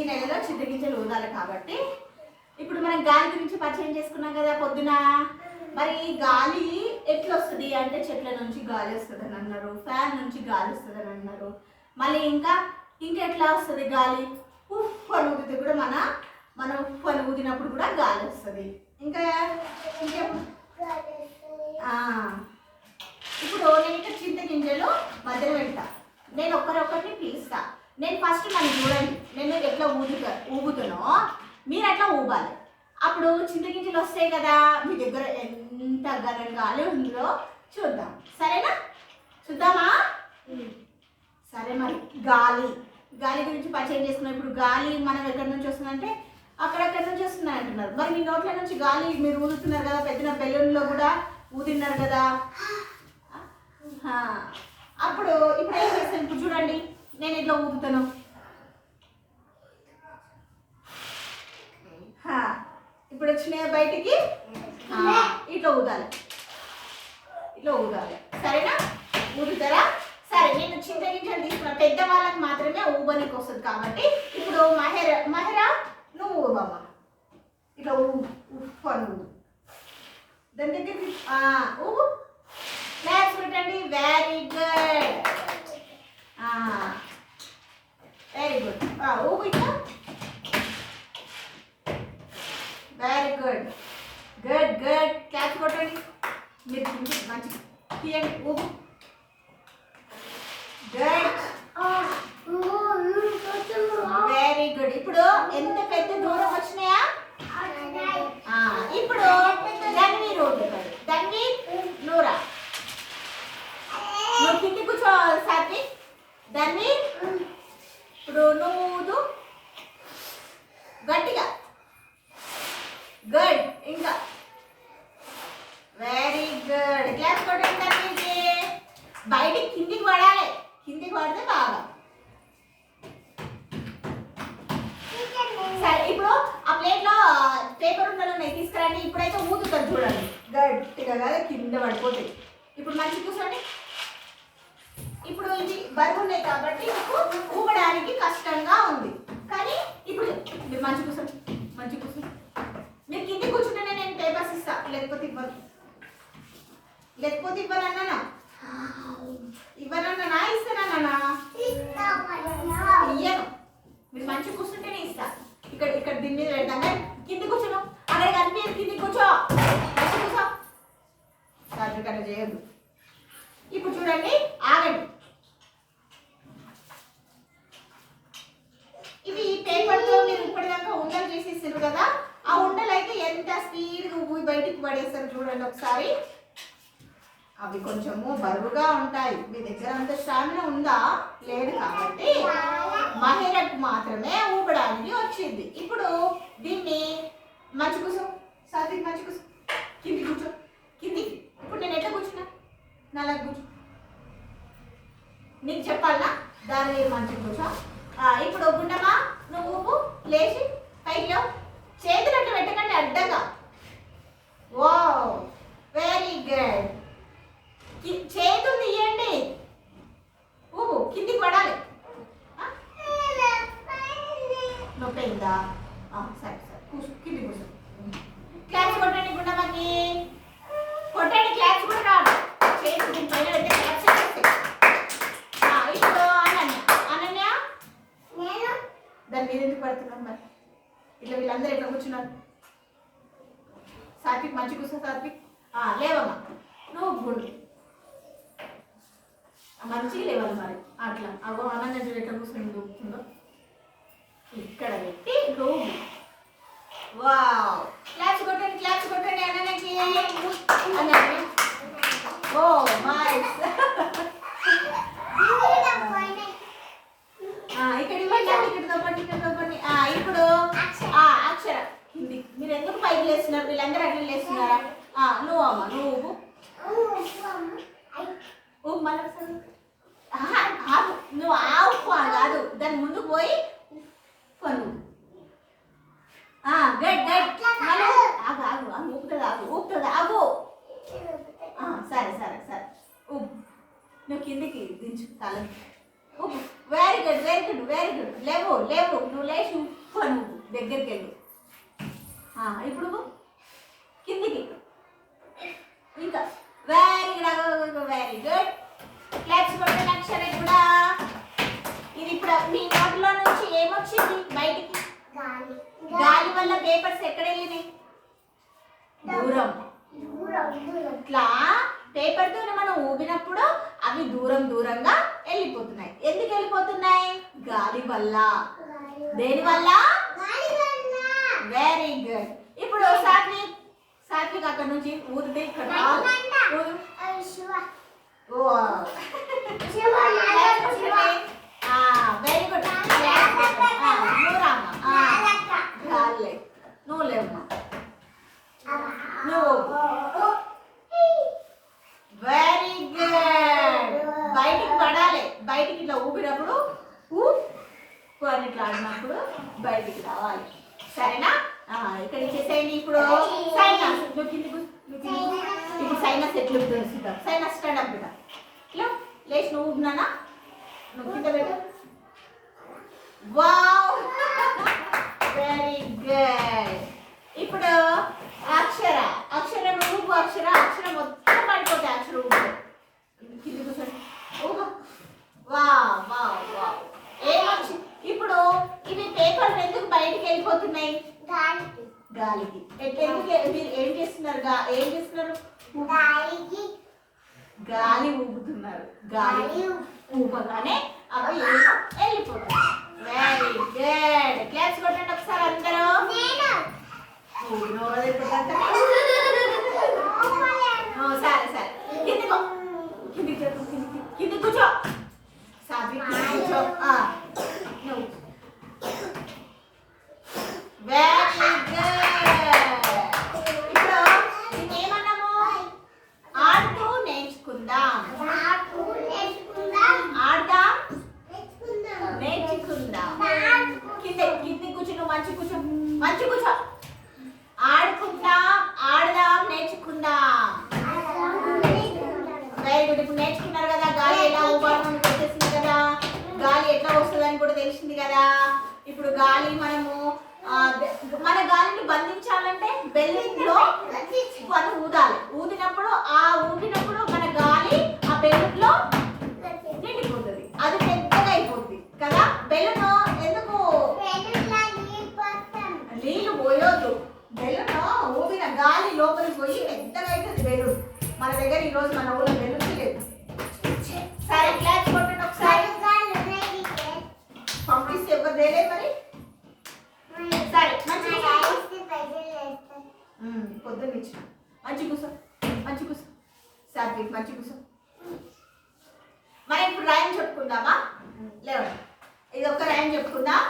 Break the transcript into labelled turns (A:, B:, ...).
A: ఈ నెలలో చింతగింజలు ఊదాలి కాబట్టి ఇప్పుడు మనం గాలి గురించి పరిచయం చేసుకున్నాం కదా పొద్దున. మరి గాలి ఎట్లా వస్తుంది అంటే చెట్ల నుంచి గాలి వస్తుంది అని అన్నారు, ఫ్యాన్ నుంచి గాలి వస్తుంది అని అన్నారు. మళ్ళీ ఇంకా ఎట్లా వస్తుంది గాలి? ఉఫ్ అని ఊదితే కూడా మనం ఉఫ్ అని ఊదినప్పుడు కూడా గాలి వస్తుంది. ఇంకా ఇప్పుడు నేను ఇక్కడ చింతగింజలు మధ్యలో పెడతా. నేను ఒక్కరిని పిలుస్తా. నేను ఫస్ట్ నన్ను చూడండి, నేను ఎట్లా ఊగుతానో మీరు అట్లా ఊగాలి. అప్పుడు చింతగింజలు వస్తాయి కదా, మీ దగ్గర ఎంత గరం గాలి ఉందో చూద్దాం. సరేనా? చూద్దామా? సరే. మరి గాలి గురించి పరిచయం చేసుకున్నాం. ఇప్పుడు గాలి మనం ఎక్కడి నుంచి వస్తుందంటే అక్కడెక్కడి నుంచి వస్తుంది అంటున్నారు. మరి మీ నోట్ల నుంచి గాలి మీరు ఊదుతున్నారు కదా, పెద్ద బెలూన్లో కూడా ఊదిన్నారు కదా. ఇప్పుడు ఏం చేస్తాను? ఇప్పుడు చూడండి, నేను ఇట్లా ఊదుతాను. ఇప్పుడు వచ్చిన బయటికి ఇట్లా ఊదాలి. సరేనా? ఊదుతారా? సరే, నేను చింతగింజలు తీసుకున్నా. పెద్ద వాళ్ళకి మాత్రమే ఊబనికి వస్తుంది కాబట్టి ఇప్పుడు మహరా నువ్వు ఊబమ్మ. ఇట్లా ఉప్పు అని ఊదు. దాని దగ్గరికి ఊబు. క్లాప్స్ పెట్టండి. Very good. ఊబు ఇట్లా. Very good. క్లాప్స్ కొట్టండి. మీరు మంచి తీయండి. ఊబు. Very good. ఇప్పుడు ఎంత పెద్ద దూరం వచ్చినాయా? ఇప్పుడు ధన్వీర్ ఊదుతాడు. ధన్వీర్, నూరా నువ్వు కింది కూర్చో. సాత్విక్, ధన్వీర్ ఇప్పుడు నువ్వు ఊదు గట్టిగా. గుడ్. ఇంకా వెరీ గుడ్. క్లాస్ కొట్టండి. ధన్వీర్కి బయటికి కిందికి పడాలి. కిందికి పడితే బాగా. సరే, ఇప్పుడు ఆ ప్లేట్లో పేపర్ ఉండలు ఉన్నాయి, తీసుకురండి. ఇప్పుడైతే ఊదుతారు చూడండి, గట్టిగా కాదు, కింద పడిపోతాయి. ఇప్పుడు మంచి కూర్చోండి. ఇప్పుడు ఇవి బరువు ఉన్నాయి కాబట్టి మీకు ఊగడానికి కష్టంగా ఉంది. కానీ ఇప్పుడు మీరు మంచి కూర్చోండి. మీరు కింది కూర్చుంటేనే నేను పేపర్స్ ఇస్తా, లేకపోతే ఇవ్వనన్నా. ఇవ్వనన్నా ఇస్తానన్నా? ఇయ్యను. మీరు మంచి కూర్చుంటేనే ఇస్తా. ఇక్కడ దీని మీద పెడతాను. కింది కూర్చోను. అక్కడ కనిపించదు. కింది కూర్చో. కట్ట చేయద్దు. ఇప్పుడు చూడండి, ఆగండి. ఇవి పేపర్తో మీరు ఇప్పటిదాకా ఉండలు చేసేసారు కదా, ఆ ఉండలు అయితే ఎంత స్పీడ్గా ఊగి బయటికి పడేస్తారు చూడండి ఒకసారి. అవి కొంచెము బరువుగా ఉంటాయి. మీ దగ్గర అంత స్టామినా ఉందా? లేదు కాబట్టి మహిళకు మాత్రమే ఊపడానికి వచ్చింది. ఇప్పుడు దీన్ని మంచి కూర్చో. సాత్విక్ మంచి కూర్చో. కింది కూర్చో. కిందికి. ఇప్పుడు నేను ఎట్లా కూర్చున్నా? నల్లగా కూర్చో. నీకు చెప్పాలనా? దాని మంచి కూర్చో. ఇప్పుడు గుండమా నువ్వు ఊపు. లేచి పైకి చేతులు అట్లా పెట్టకండి, అడ్డగా. ఓ వెరీ గుడ్. చేతులు తీయండి. ఊపు. కిందికి పడాలి. నొప్పి అయిందా? సరే కూర్చో. కింది కూర్చో. క్లాప్స్ కొట్టండి. గుండమ్మకి కొట్టండి. క్లాప్స్ కూడా రాదు. చేతులు పైన పెడితే క్లాప్స్ వస్తాయి. ఇప్పుడు అనన్య దాని మీద ఎందుకు పడుతున్నాం? మరి ఇట్లా వీళ్ళందరూ ఎట్లా కూర్చున్నారు? సాత్విక్ మంచి కూర్చో. సాత్విక్ లేవమ్మా. నువ్వు గుండు మంచిగా లేవాలి. మరి అట్లా అగో అనన్య ఎట్లా కూర్చొని దూకుతుందో ఇక్కడ పెట్టి రోజు. వావ్. క్లాప్స్ కొట్టండి. అనన్యకి. ఓ నైస్. ఇక్కడ ఇవ్వండి. ఇక్కడ తప్పండి. ఇప్పుడు అక్షర హిందీ. మీరు ఎందుకు పైకి లేస్తున్నారు? వీళ్ళందరూ అట్లా లేస్తున్నారా? నువ్వు అమ్మ నువ్వు మళ్ళీ నువ్వు ఉప్పు కాదు, దాని ముందుకు పోయి పను. ఊపుతుంది. సరే నువ్వు కిందికి దించు తల. Very good. లేవు లేవు, నువ్వు లేచి ఉప్పు నువ్వు దగ్గరికి వెళ్ళు. ఇప్పుడు కిందికి. ఇంకా very good, very good. Claps కొట్టండి అక్షర కూడా. ఇది ఇప్పుడు మీ నోట్లో నుంచి ఏమొచ్చింది బయటికి? గాలి వల్ల పేపర్స్ ఎక్కడ వెళ్ళినాయి? దూరం. ఇట్లా పేపర్తో మనం ఊపినప్పుడు అవి దూరం దూరంగా వెళ్ళిపోతున్నాయి. ఎందుకు వెళ్ళిపోతున్నాయి? గాలి వల్ల. దేని వల్ల? Very good. ఇప్పుడు సాత్విక్ సాత్విక్ అక్కడ నుంచి ఊరితే ఇక్కడ వెరీ గుడ్. నువ్వు లేవమ్మా, నువ్వు. Very good. బయటికి పడాలి. బయటికి ఇట్లా ఊపినప్పుడు అని ఇట్లా ఆడినప్పుడు బయటికి రావాలి. సరేనా? ఇక్కడ ఇచ్చేసేయండి. ఇప్పుడు సైనస్. నువ్వు కిందికి ఇప్పుడు సైనస్ ఎట్లు తెలుస్తుంటావు? సైనస్ స్టాండ్ అప్ బిడ్డ. ఇట్లా లేచి నువ్వు ఊపినానా? నువ్వు కింద పెట్టు. Wow, very good. ఇప్పుడు అక్షర అక్షర నువ్వు అక్షర అక్షర మొత్తం పడిపోతాయి. అక్షర ఊపు కింది కూర్చొని ఊహ. వా వా వా ఏమొచ్చి. ఇప్పుడు ఇవి పేపర్లు ఎందుకు బయటికి వెళ్ళిపోతున్నాయి? గాలికి. ఎందుకు మీరు ఏం చేస్తున్నారు? ఏం చేస్తున్నారు? గాలి ఊపుతున్నారు. గాలి ఊపగానే అవి వెళ్ళిపోతాయి. Very good. క్లాప్స్ కొట్టండి ఒకసారి అందరూ. సరే సరే కిందికో, కింది కూర్చో. సాత్విక్ కూర్చో. నువ్వు వెరీ గుడ్. ఇప్పుడు ఏమన్నాము? ఆడుతూ నేర్చుకుందాం. ఆడదాం నేర్చుకుందాం. కింది కూర్చో. నువ్వు మంచి కూర్చో, మంచి కూర్చో. ఆడుకుందాం, ఆడదాం, నేర్చుకుందాం. Very good. ఇప్పుడు నేర్చుకున్నారు కదా గాలి ఎలా ఊపాలని వచ్చేసింది కదా, గాలి ఎట్లా వస్తుందని కూడా తెలిసింది కదా. ఇప్పుడు గాలి మనము మన గాలిని బంధించాలంటే బెలూన్లో మనం ఊదాలి. ఊదినప్పుడు ఊదినప్పుడు మన గాలి ఆ బెలూన్లో నిండిపోతుంది. అది పెద్దగా అయిపోతుంది కదా. బెలూన్ ఎందుకు నీళ్లు పోయొద్దు. బెలూన్ ఊదిన గాలి లోపలికి పోయి పెద్దగా అవుతుంది బెలూన్. మన దగ్గర ఈరోజు మన ఊళ్ళో బెలూన్ లేదు. సరే క్లాస్ కొట్టండి ఒకసారి. పంపిస్తే ఎవరు తెలియదు మరి. సరే పొద్దున్న ఇచ్చిన మంచి కూర్చో, మంచి కూర్చో. సాత్విక్ మంచి కూర్చో. మనం ఇప్పుడు రాయం చెప్పుకుందామా? లేవండి, ఇది ఒక్క రాయం చెప్పుకుందాం.